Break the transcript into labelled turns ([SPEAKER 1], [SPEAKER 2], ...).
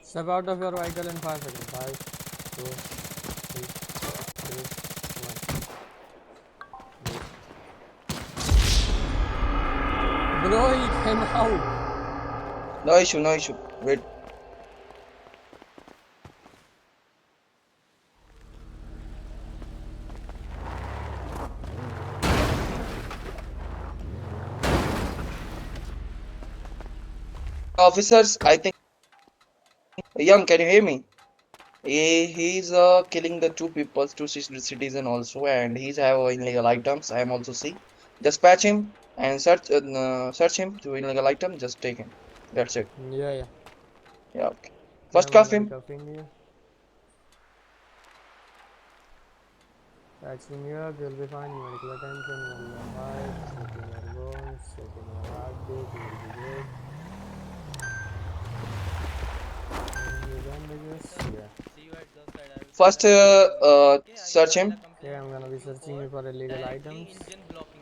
[SPEAKER 1] Step out of your vehicle in 5 seconds. 5, 2, 3, 2, 1. Bro, he came out.
[SPEAKER 2] No issue, no issue. Wait. Officers, I think. Young, can you hear me? He's killing the two people, citizen also, and he's have illegal items. I am also see. Just patch him and search him to illegal item. Just take him. That's it.
[SPEAKER 1] Yeah, yeah.
[SPEAKER 2] Yeah. Okay. First
[SPEAKER 1] I'm
[SPEAKER 2] cuff
[SPEAKER 1] gonna be
[SPEAKER 2] him.
[SPEAKER 1] cuffing you. Patching you up, you'll be fine. Medical attention, one your heart, checking your bones, checking your heartbeat, you'll be good. Your bandages, yeah.
[SPEAKER 3] See you at the side. I will
[SPEAKER 2] First
[SPEAKER 3] collect everything. Okay, I
[SPEAKER 2] search
[SPEAKER 3] will
[SPEAKER 2] him.
[SPEAKER 3] complain
[SPEAKER 1] Okay, I'm gonna be
[SPEAKER 3] you
[SPEAKER 1] searching
[SPEAKER 3] for
[SPEAKER 1] you for illegal
[SPEAKER 3] directly
[SPEAKER 1] items.
[SPEAKER 3] engine blocking.